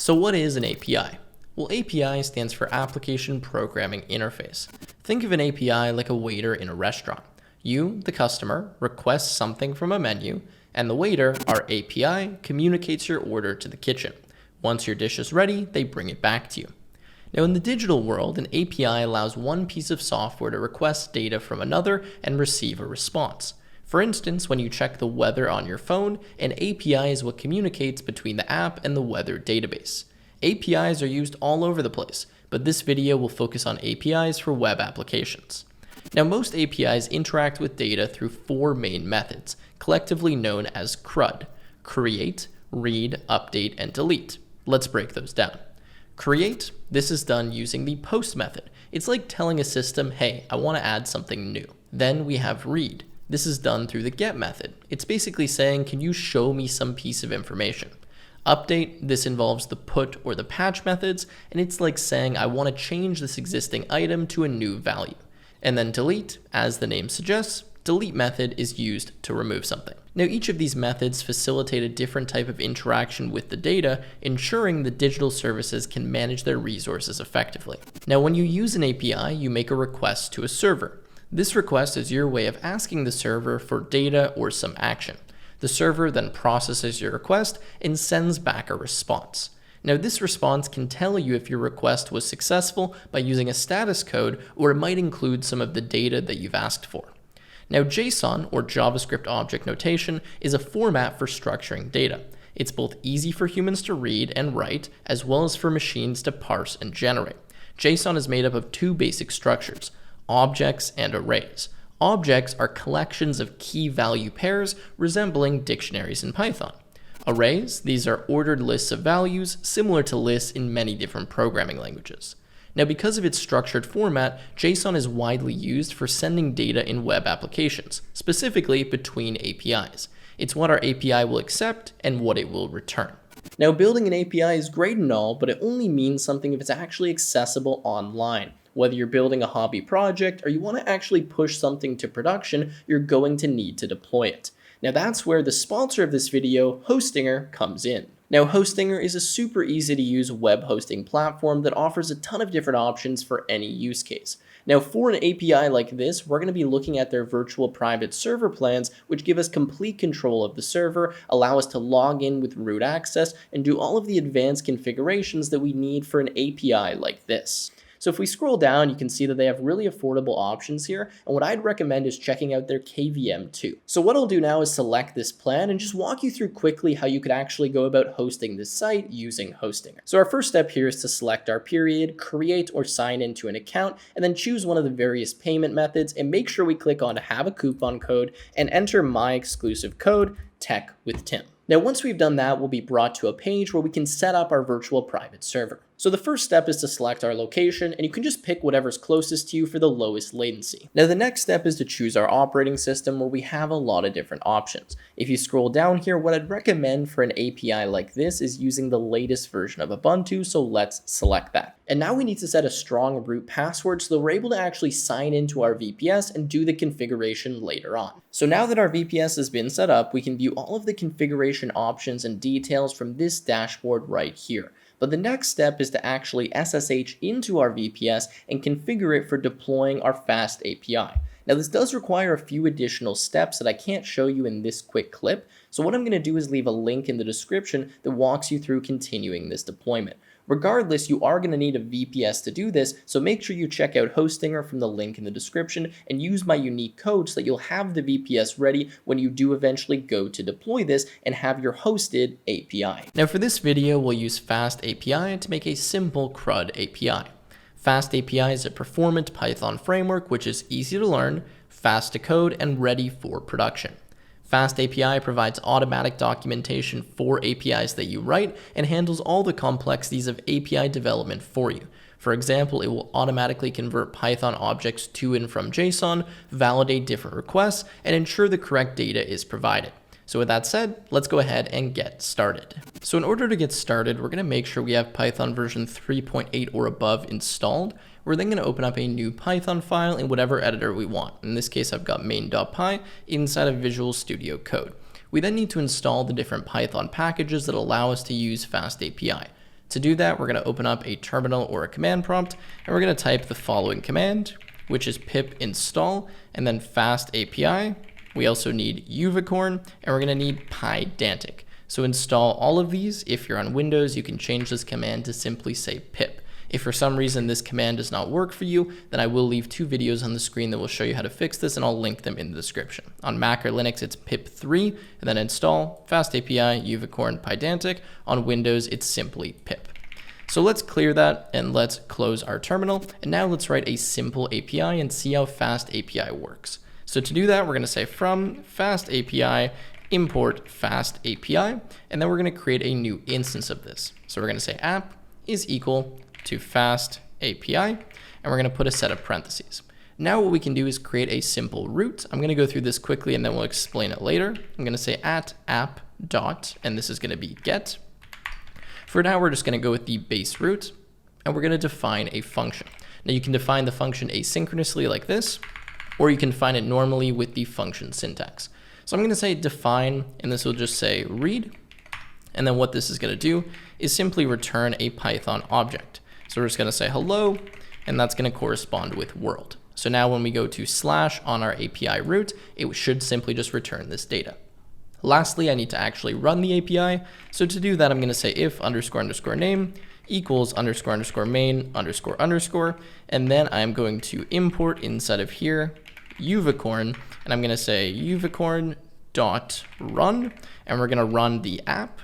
So what is an API? Well, API stands for Application Programming Interface. Think of an API like a waiter in a restaurant. You, the customer, request something from a menu, and the waiter, our API, communicates your order to the kitchen. Once your dish is ready, they bring it back to you. Now, in the digital world, an API allows one piece of software to request data from another and receive a response. For instance, when you check the weather on your phone, an API is what communicates between the app and the weather database. APIs are used all over the place, but this video will focus on APIs for web applications. Now, most APIs interact with data through four main methods, collectively known as CRUD: create, read, update, and delete. Let's break those down. Create, this is done using the post method. It's like telling a system, hey, I want to add something new. Then we have read. This is done through the get method. It's basically saying, can you show me some piece of information? Update, this involves the put or the patch methods, and it's like saying, I want to change this existing item to a new value. And then delete, as the name suggests, delete method is used to remove something. Now, each of these methods facilitate a different type of interaction with the data, ensuring the digital services can manage their resources effectively. Now, when you use an API, you make a request to a server. This request is your way of asking the server for data or some action. The server then processes your request and sends back a response. Now, this response can tell you if your request was successful by using a status code, or it might include some of the data that you've asked for. Now, JSON, or JavaScript Object Notation, is a format for structuring data. It's both easy for humans to read and write, as well as for machines to parse and generate. JSON is made up of two basic structures: objects and arrays. Objects are collections of key value pairs resembling dictionaries in Python. Arrays, these are ordered lists of values similar to lists in many different programming languages. Now, because of its structured format, JSON is widely used for sending data in web applications, specifically between APIs. It's what our API will accept and what it will return. Now, building an API is great and all, but it only means something if it's actually accessible online. Whether you're building a hobby project or you want to actually push something to production, you're going to need to deploy it. Now, that's where the sponsor of this video, Hostinger, comes in. Now, Hostinger is a super easy to use web hosting platform that offers a ton of different options for any use case. Now, for an API like this, we're going to be looking at their virtual private server plans, which give us complete control of the server, allow us to log in with root access, and do all of the advanced configurations that we need for an API like this. So if we scroll down, you can see that they have really affordable options here, and what I'd recommend is checking out their KVM too. So what I'll do now is select this plan and just walk you through quickly how you could actually go about hosting this site using Hostinger. So our first step here is to select our period, create or sign into an account, and then choose one of the various payment methods, and make sure we click on have a coupon code and enter my exclusive code, Tech with Tim. Now, once we've done that, we'll be brought to a page where we can set up our virtual private server. So the first step is to select our location, and you can just pick whatever's closest to you for the lowest latency. Now, the next step is to choose our operating system, where we have a lot of different options. If you scroll down here, what I'd recommend for an API like this is using the latest version of Ubuntu, so let's select that. And now we need to set a strong root password so that we're able to actually sign into our VPS and do the configuration later on. So now that our VPS has been set up, we can view all of the configuration options and details from this dashboard right here. But the next step is to actually SSH into our VPS and configure it for deploying our FastAPI. Now, this does require a few additional steps that I can't show you in this quick clip, so what I'm going to do is leave a link in the description that walks you through continuing this deployment. Regardless, you are going to need a VPS to do this, so make sure you check out Hostinger from the link in the description and use my unique code so that you'll have the VPS ready when you do eventually go to deploy this and have your hosted API. Now, for this video, we'll use FastAPI to make a simple CRUD API. FastAPI is a performant Python framework which is easy to learn, fast to code, and ready for production. FastAPI provides automatic documentation for APIs that you write and handles all the complexities of API development for you. For example, it will automatically convert Python objects to and from JSON, validate different requests, and ensure the correct data is provided. So with that said, let's go ahead and get started. So in order to get started, we're going to make sure we have Python version 3.8 or above installed. We're then going to open up a new Python file in whatever editor we want. In this case, I've got main.py inside of Visual Studio Code. We then need to install the different Python packages that allow us to use FastAPI. To do that, we're going to open up a terminal or a command prompt, and we're going to type the following command, which is pip install, and then FastAPI. We also need Uvicorn, and we're going to need Pydantic. So install all of these. If you're on Windows, you can change this command to simply say pip. If for some reason this command does not work for you, then I will leave 2 videos on the screen that will show you how to fix this, and I'll link them in the description. On Mac or Linux, it's pip3, and then install FastAPI, Uvicorn, Pydantic. On Windows, it's simply pip. So let's clear that and let's close our terminal. And now let's write a simple API and see how FastAPI works. So to do that, we're going to say from FastAPI import FastAPI, and then we're going to create a new instance of this. So we're going to say app is equal to FastAPI, and we're going to put a set of parentheses. Now what we can do is create a simple root. I'm going to go through this quickly and then we'll explain it later. I'm going to say @app dot, and this is going to be get. For now, we're just going to go with the base root, and we're going to define a function. Now you can define the function asynchronously like this, or you can define it normally with the function syntax. So I'm going to say define, and this will just say read. And then what this is going to do is simply return a Python object. So we're just going to say hello, and that's going to correspond with world. So now when we go to / on our API root, it should simply just return this data. Lastly, I need to actually run the API. So to do that, I'm going to say if __ name equals __ main __, and then I'm going to import inside of here Uvicorn, and I'm going to say Uvicorn dot run, and we're going to run the app.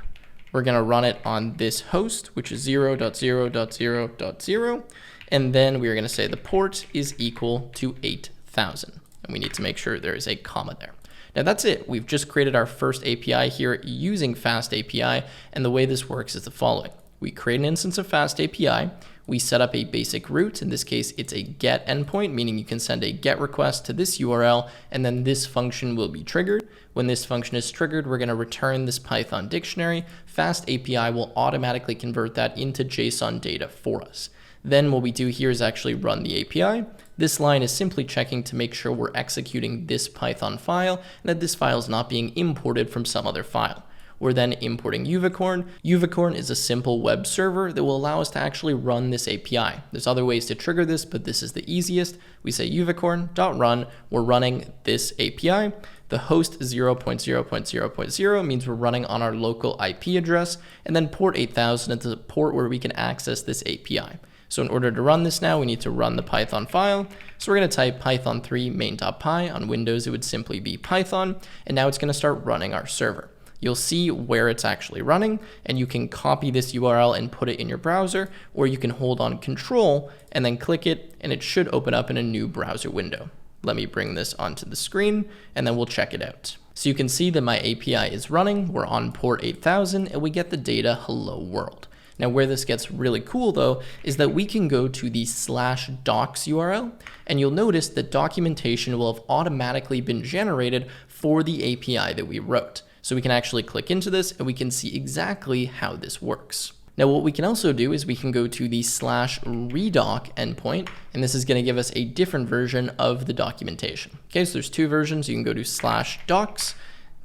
We're going to run it on this host, which is 0.0.0.0, and then we're going to say the port is equal to 8000, and we need to make sure there is a comma there. Now that's it. We've just created our first API here using FastAPI, and the way this works is the following. We create an instance of FastAPI, we set up a basic route. In this case, it's a get endpoint, meaning you can send a get request to this URL, and then this function will be triggered. When this function is triggered, we're going to return this Python dictionary. FastAPI will automatically convert that into JSON data for us. Then what we do here is actually run the API. This line is simply checking to make sure we're executing this Python file and that this file is not being imported from some other file. We're then importing Uvicorn. Uvicorn is a simple web server that will allow us to actually run this API. There's other ways to trigger this, but this is the easiest. We say uvicorn.run. We're running this API. The host 0.0.0.0 means we're running on our local IP address, and then port 8000 is the port where we can access this API. So in order to run this now, we need to run the Python file. So we're going to type python3 main.py. On Windows, it would simply be Python, and now it's going to start running our server. You'll see where it's actually running, and you can copy this URL and put it in your browser, or you can hold on Control and then click it, and it should open up in a new browser window. Let me bring this onto the screen, and then we'll check it out. So you can see that my API is running. We're on port 8000, and we get the data hello world. Now where this gets really cool though is that we can go to the /docs URL, and you'll notice that documentation will have automatically been generated for the API that we wrote. So we can actually click into this and we can see exactly how this works. Now what we can also do is we can go to the /redoc endpoint, and this is going to give us a different version of the documentation. Okay, so there's 2 versions. You can go to /docs.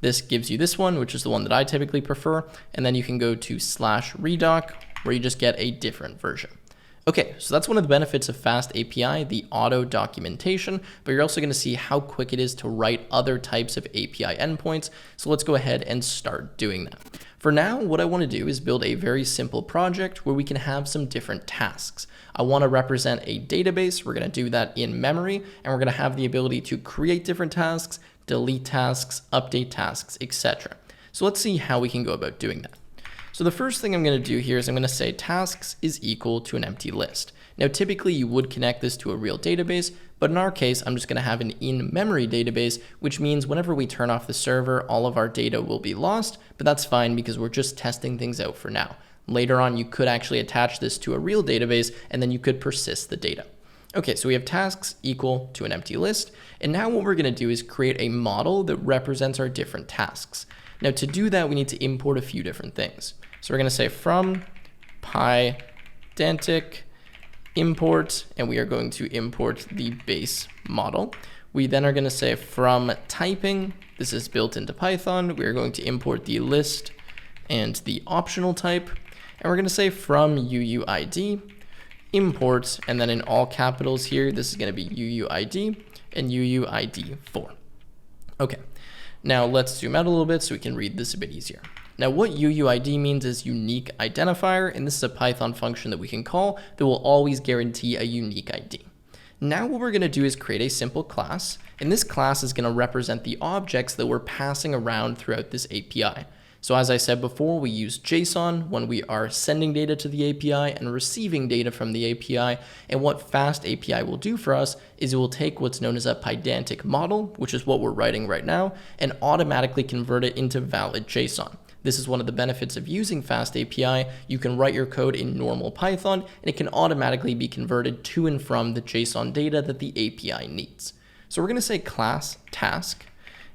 This gives you this one, which is the one that I typically prefer, and then you can go to /redoc, where you just get a different version. Okay, so that's one of the benefits of FastAPI, the auto documentation, but you're also going to see how quick it is to write other types of API endpoints. So let's go ahead and start doing that. For now, what I want to do is build a very simple project where we can have some different tasks. I want to represent a database. We're going to do that in memory, and we're going to have the ability to create different tasks, delete tasks, update tasks, etc. So let's see how we can go about doing that. So the first thing I'm going to do here is I'm going to say tasks is equal to an empty list. Now typically you would connect this to a real database, but in our case I'm just going to have an in-memory database, which means whenever we turn off the server, all of our data will be lost, but that's fine because we're just testing things out for now. Later on you could actually attach this to a real database, and then you could persist the data. Okay, so we have tasks equal to an empty list, and now what we're going to do is create a model that represents our different tasks. Now to do that, we need to import a few different things. So we're going to say from Pydantic import, and we are going to import the base model. We then are going to say from typing, this is built into Python, we are going to import the list and the optional type. And we're going to say from UUID, import, and then in all capitals here, this is going to be UUID and UUID4. Okay, now let's zoom out a little bit so we can read this a bit easier. Now what UUID means is unique identifier, and this is a Python function that we can call that will always guarantee a unique ID. Now what we're going to do is create a simple class, and this class is going to represent the objects that we're passing around throughout this API. So as I said before, we use JSON when we are sending data to the API and receiving data from the API. And what FastAPI will do for us is it will take what's known as a Pydantic model, which is what we're writing right now, and automatically convert it into valid JSON. This is one of the benefits of using FastAPI. You can write your code in normal Python, and it can automatically be converted to and from the JSON data that the API needs. So we're going to say class task,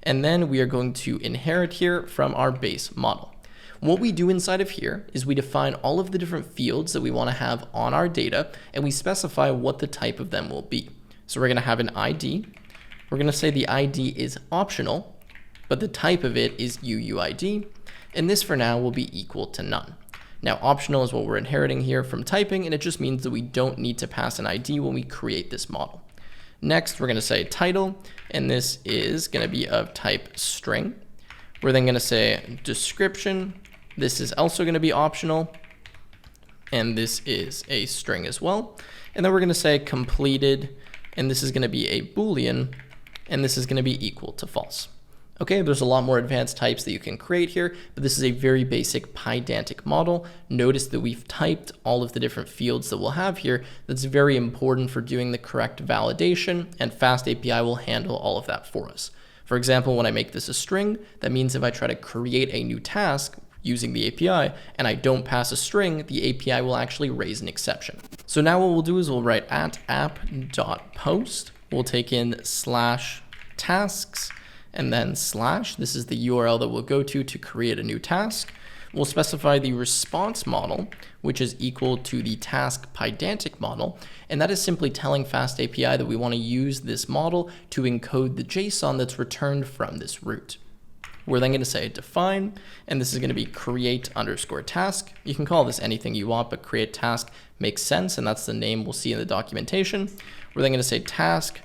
and then we are going to inherit here from our base model. What we do inside of here is we define all of the different fields that we want to have on our data, and we specify what the type of them will be. So we're going to have an ID. We're going to say the ID is optional, but the type of it is UUID, and this for now will be equal to none. Now optional is what we're inheriting here from typing, and it just means that we don't need to pass an ID when we create this model. Next, we're going to say title, and this is going to be of type string. We're then going to say description. This is also going to be optional, and this is a string as well. And then we're going to say completed, and this is going to be a Boolean, and this is going to be equal to false. Okay, there's a lot more advanced types that you can create here, but this is a very basic Pydantic model. Notice that we've typed all of the different fields that we'll have here. That's very important for doing the correct validation, and FastAPI will handle all of that for us. For example, when I make this a string, that means if I try to create a new task using the API and I don't pass a string, the API will actually raise an exception. So now what we'll do is we'll write at app.post. We'll take in /tasks, and then slash, this is the URL that we'll go to create a new task. We'll specify the response model, which is equal to the task Pydantic model, and that is simply telling FastAPI that we want to use this model to encode the JSON that's returned from this route. We're then going to say define, and this is going to be create_task. You can call this anything you want, but create task makes sense, and that's the name we'll see in the documentation. We're then going to say task :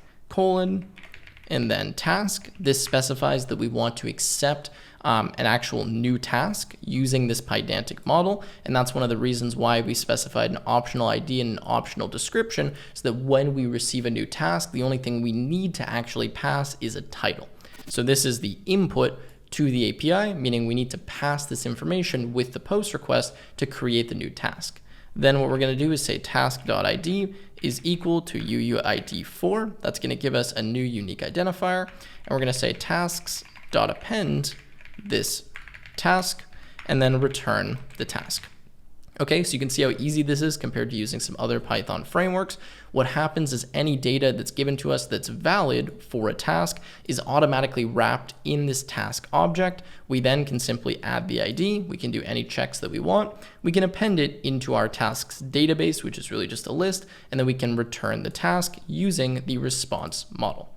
and then task. This specifies that we want to accept an actual new task using this Pydantic model, and that's one of the reasons why we specified an optional ID and an optional description, so that when we receive a new task, the only thing we need to actually pass is a title. So this is the input to the API, meaning we need to pass this information with the post request to create the new task. Then what we're going to do is say task.id is equal to UUID4. That's going to give us a new unique identifier. And we're going to say tasks.append this task, and then return the task. Okay, so you can see how easy this is compared to using some other Python frameworks. What happens is any data that's given to us that's valid for a task is automatically wrapped in this task object. We then can simply add the ID. We can do any checks that we want. We can append it into our tasks database, which is really just a list, and then we can return the task using the response model.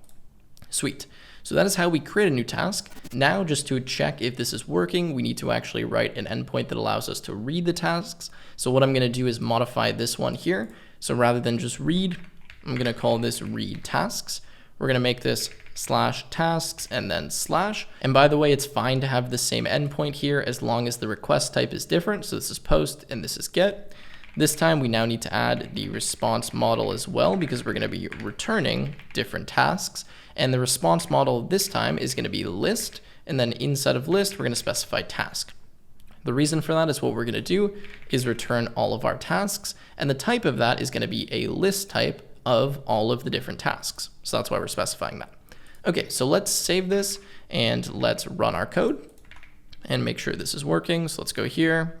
Sweet. So that is how we create a new task. Now, just to check if this is working, we need to actually write an endpoint that allows us to read the tasks. So what I'm going to do is modify this one here. So rather than just read, I'm going to call this read tasks. We're going to make this /tasks and then /. And by the way, it's fine to have the same endpoint here as long as the request type is different. So this is post and this is get. This time we now need to add the response model as well, because we're going to be returning different tasks. And the response model this time is going to be list, and then inside of list, we're going to specify task. The reason for that is what we're going to do is return all of our tasks, and the type of that is going to be a list type of all of the different tasks. So that's why we're specifying that. Okay, so let's save this and let's run our code and make sure this is working. So let's go here.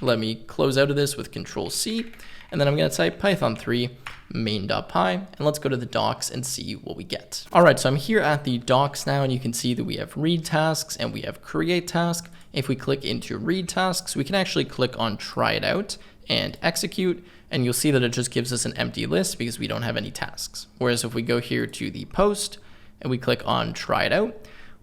Let me close out of this with Control-C, and then I'm going to type Python3 main.py, and let's go to the docs and see what we get. All right, so I'm here at the docs now, and you can see that we have read tasks and we have create task. If we click into read tasks, we can actually click on try it out and execute, and you'll see that it just gives us an empty list because we don't have any tasks. Whereas if we go here to the post and we click on try it out,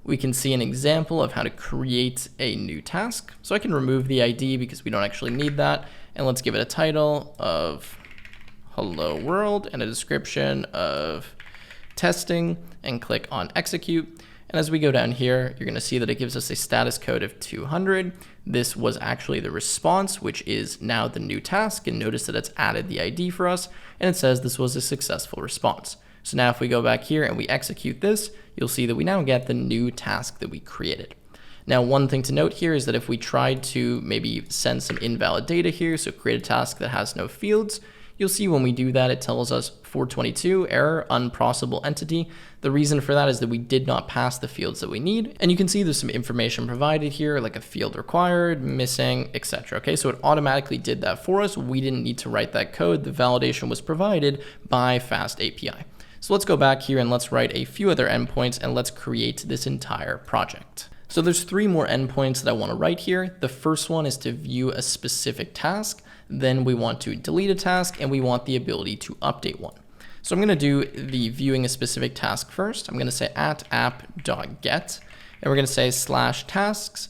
we can see an example of how to create a new task. So I can remove the ID because we don't actually need that. And let's give it a title of Hello World and a description of testing and click on execute. And as we go down here, you're going to see that it gives us a status code of 200. This was actually the response, which is now the new task. And notice that it's added the ID for us. And it says this was a successful response. So now if we go back here and we execute this, you'll see that we now get the new task that we created. Now, one thing to note here is that if we tried to maybe send some invalid data here, so create a task that has no fields, you'll see when we do that, it tells us 422 error, unprocessable entity. The reason for that is that we did not pass the fields that we need. And you can see there's some information provided here, like a field required, missing, etc. Okay, so it automatically did that for us. We didn't need to write that code. The validation was provided by FastAPI. So let's go back here and let's write a few other endpoints and let's create this entire project. So there's 3 more endpoints that I want to write here. The first one is to view a specific task. Then we want to delete a task and we want the ability to update one. So I'm going to do the viewing a specific task first. I'm going to say @app.get and we're going to say /tasks/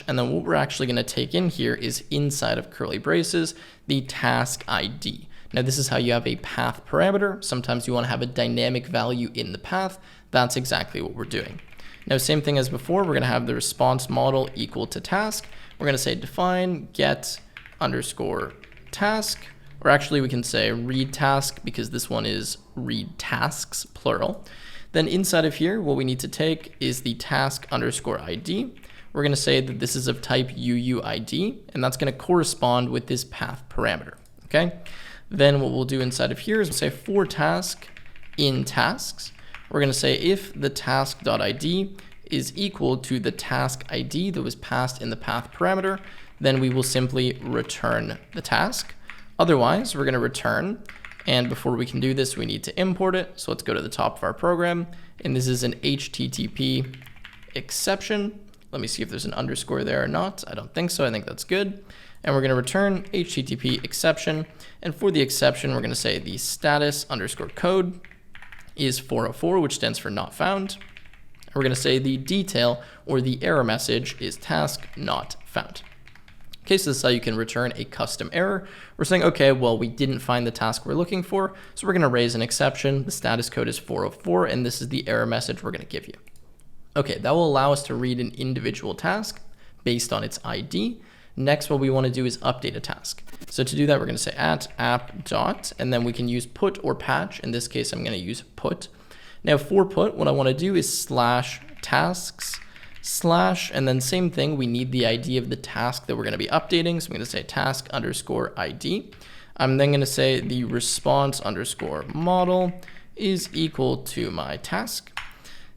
and then what we're actually going to take in here is inside of curly braces, the task ID. Now this is how you have a path parameter. Sometimes you want to have a dynamic value in the path. That's exactly what we're doing. Now, same thing as before, we're going to have the response model equal to task. We're going to say define get underscore task, or actually we can say read task because this one is read tasks, plural. Then inside of here, what we need to take is the task underscore ID. We're going to say that this is of type UUID, and that's going to correspond with this path parameter, okay? Then what we'll do inside of here is we'll say for task in tasks. We're going to say if the task.id is equal to the task ID that was passed in the path parameter, then we will simply return the task. Otherwise, we're going to return. And before we can do this, we need to import it. So let's go to the top of our program. And this is an HTTP exception. Let me see if there's an underscore there or not. I don't think so. I think that's good. And we're going to return HTTP exception. And for the exception, we're going to say the status underscore code is 404, which stands for not found. We're going to say the detail or the error message is task not found. Okay, so this is how you can return a custom error. We're saying, okay, well, we didn't find the task we're looking for, so we're going to raise an exception. The status code is 404, and this is the error message we're going to give you. Okay, that will allow us to read an individual task based on its ID. Next, what we want to do is update a task. So to do that, we're going to say @app dot, and then we can use put or patch. In this case, I'm going to use put. Now for put, what I want to do is /tasks/ and then same thing, we need the ID of the task that we're going to be updating. So I'm going to say task underscore ID. I'm then going to say the response underscore model is equal to my task.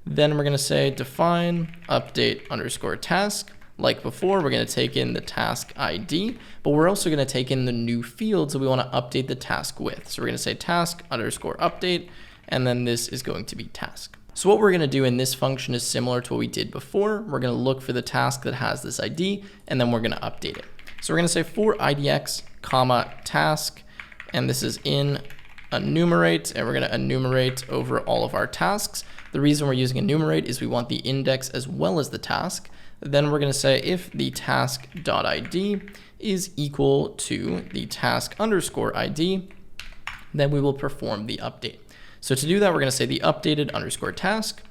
Then we're going to say define update underscore task. Like before, we're going to take in the task ID, but we're also going to take in the new fields that we want to update the task with. So we're going to say task underscore update, and then this is going to be task. So what we're going to do in this function is similar to what we did before. We're going to look for the task that has this ID, and then we're going to update it. So we're going to say for IDX, comma, task, and this is in enumerate, and we're going to enumerate over all of our tasks. The reason we're using enumerate is we want the index as well as the task. Then we're going to say if the task.id is equal to the task underscore ID, then we will perform the update. So to do that, we're going to say the updated underscore task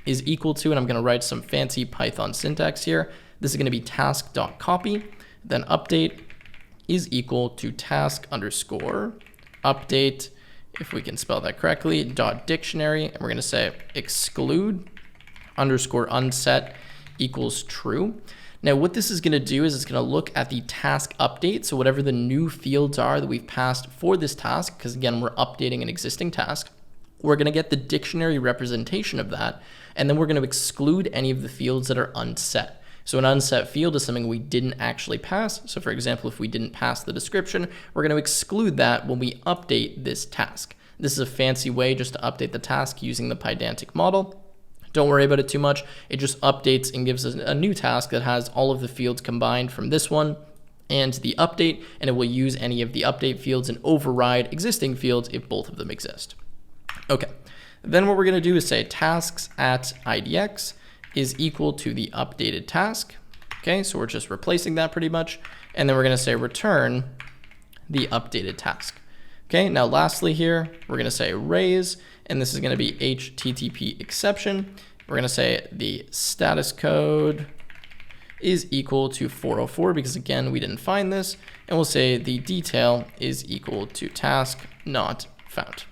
is equal to, and I'm going to write some fancy Python syntax here. This is going to be task.copy, then update is equal to task underscore update, if we can spell that correctly, dot dictionary, and we're going to say exclude underscore unset equals true. Now what this is going to do is it's going to look at the task update. So whatever the new fields are that we've passed for this task, because again, we're updating an existing task, we're going to get the dictionary representation of that. And then we're going to exclude any of the fields that are unset. So an unset field is something we didn't actually pass. So for example, if we didn't pass the description, we're going to exclude that when we update this task. This is a fancy way just to update the task using the Pydantic model. Don't worry about it too much. It just updates and gives us a new task that has all of the fields combined from this one and the update, and it will use any of the update fields and override existing fields if both of them exist. Okay, then what we're going to do is say tasks at IDX, is equal to the updated task. Okay, so we're just replacing that pretty much. And then we're going to say return the updated task. Okay, now lastly here, we're going to say raise, and this is going to be HTTP exception. We're going to say the status code is equal to 404 because again, we didn't find this. And we'll say the detail is equal to task not found.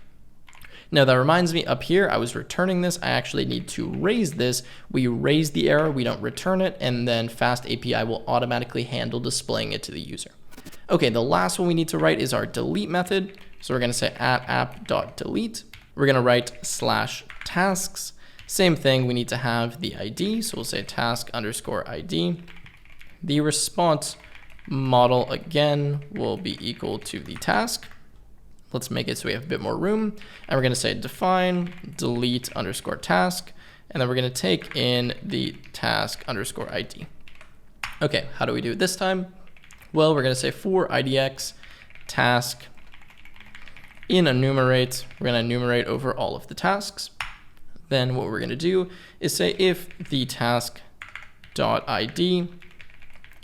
Now that reminds me, up here, I was returning this. I actually need to raise this. We raise the error, we don't return it, and then FastAPI will automatically handle displaying it to the user. Okay, the last one we need to write is our delete method. So we're gonna say @app.delete. We're gonna write /tasks. Same thing, we need to have the ID. So we'll say task_ID. The response model again will be equal to the task. Let's make it so we have a bit more room. And we're gonna say define delete_task. And then we're gonna take in the task_ID. Okay, how do we do it this time? Well, we're gonna say for IDX task in enumerate, we're gonna enumerate over all of the tasks. Then what we're gonna do is say if the task.id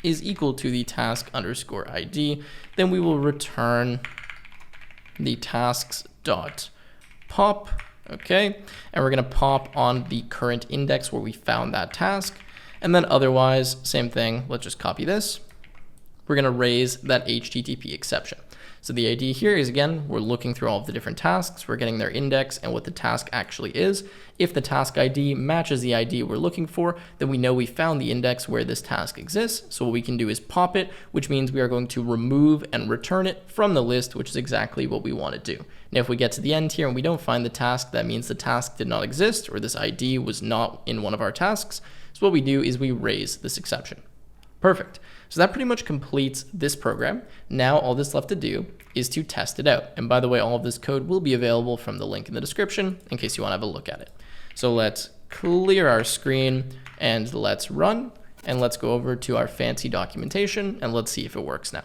is equal to the task_ID, then we will return the tasks.pop, okay? And we're gonna pop on the current index where we found that task. And then otherwise, same thing, let's just copy this. We're gonna raise that HTTP exception. So the idea here is, again, we're looking through all of the different tasks, we're getting their index and what the task actually is. If the task ID matches the ID we're looking for, then we know we found the index where this task exists. So what we can do is pop it, which means we are going to remove and return it from the list, which is exactly what we want to do. Now, if we get to the end here and we don't find the task, that means the task did not exist or this ID was not in one of our tasks. So what we do is we raise this exception. Perfect. So that pretty much completes this program. Now all that's left to do is to test it out. And by the way, all of this code will be available from the link in the description in case you want to have a look at it. So let's clear our screen and let's run. And let's go over to our fancy documentation and let's see if it works now.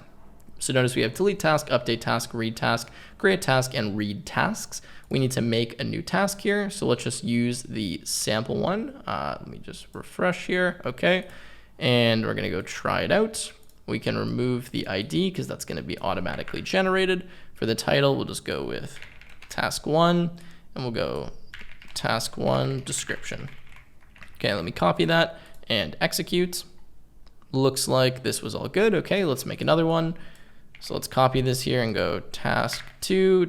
So notice we have delete task, update task, read task, create task, and read tasks. We need to make a new task here. So let's just use the sample one. Let me just refresh here. Okay. And we're going to go try it out. We can remove the ID because that's going to be automatically generated. For the title, we'll just go with task 1 and we'll go task 1 description. Okay, let me copy that and execute. Looks like this was all good. Okay, let's make another one. So let's copy this here and go task 2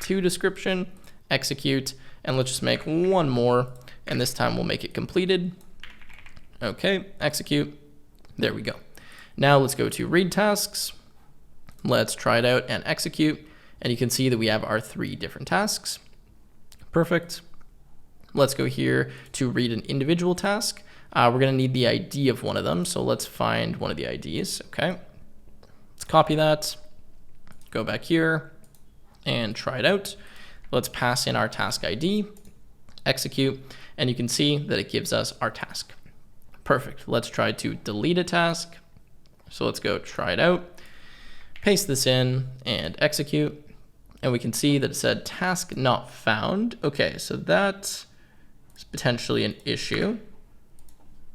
description, execute, and let's just make one more. And this time we'll make it completed. Okay, execute. There we go. Now let's go to read tasks. Let's try it out and execute. And you can see that we have our 3 different tasks. Perfect. Let's go here to read an individual task. We're going to need the ID of one of them. So let's find one of the IDs. Okay. Let's copy that. Go back here and try it out. Let's pass in our task ID, execute, and you can see that it gives us our task. Perfect. Let's try to delete a task. So let's go try it out, paste this in and execute. And we can see that it said task not found. Okay, so that is potentially an issue.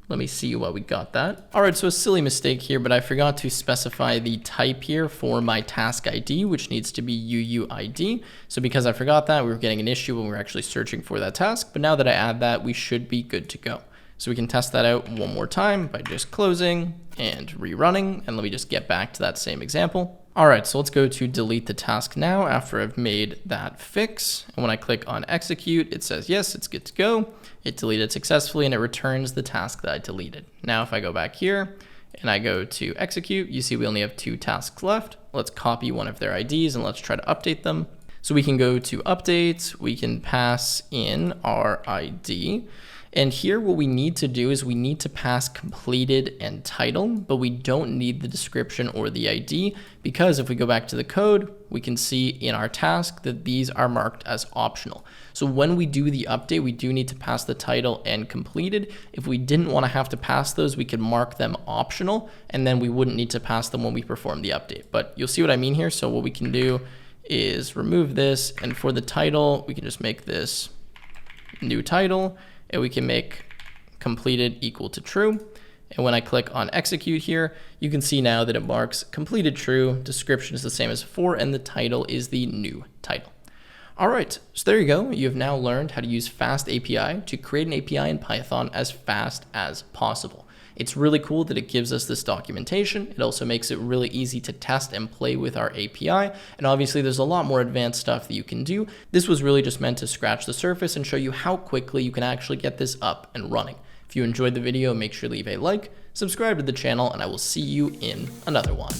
Let me see why we got that. All right, so a silly mistake here, but I forgot to specify the type here for my task ID, which needs to be UUID. So because I forgot that, we were getting an issue when we were actually searching for that task. But now that I add that, we should be good to go. So we can test that out one more time by just closing and rerunning. And let me just get back to that same example. All right, so let's go to delete the task now after I've made that fix. And when I click on execute, it says, yes, it's good to go. It deleted successfully and it returns the task that I deleted. Now, if I go back here and I go to execute, you see we only have 2 tasks left. Let's copy one of their IDs and let's try to update them. So we can go to update, we can pass in our ID. And here what we need to do is we need to pass completed and title, but we don't need the description or the ID because if we go back to the code, we can see in our task that these are marked as optional. So when we do the update, we do need to pass the title and completed. If we didn't want to have to pass those, we could mark them optional and then we wouldn't need to pass them when we perform the update. But you'll see what I mean here. So what we can do is remove this, and for the title, we can just make this new title. And we can make completed equal to true. And when I click on execute here, you can see now that it marks completed true, description is the same as before, and the title is the new title. All right, so there you go. You have now learned how to use FastAPI to create an API in Python as fast as possible. It's really cool that it gives us this documentation. It also makes it really easy to test and play with our API. And obviously there's a lot more advanced stuff that you can do. This was really just meant to scratch the surface and show you how quickly you can actually get this up and running. If you enjoyed the video, make sure to leave a like, subscribe to the channel, and I will see you in another one.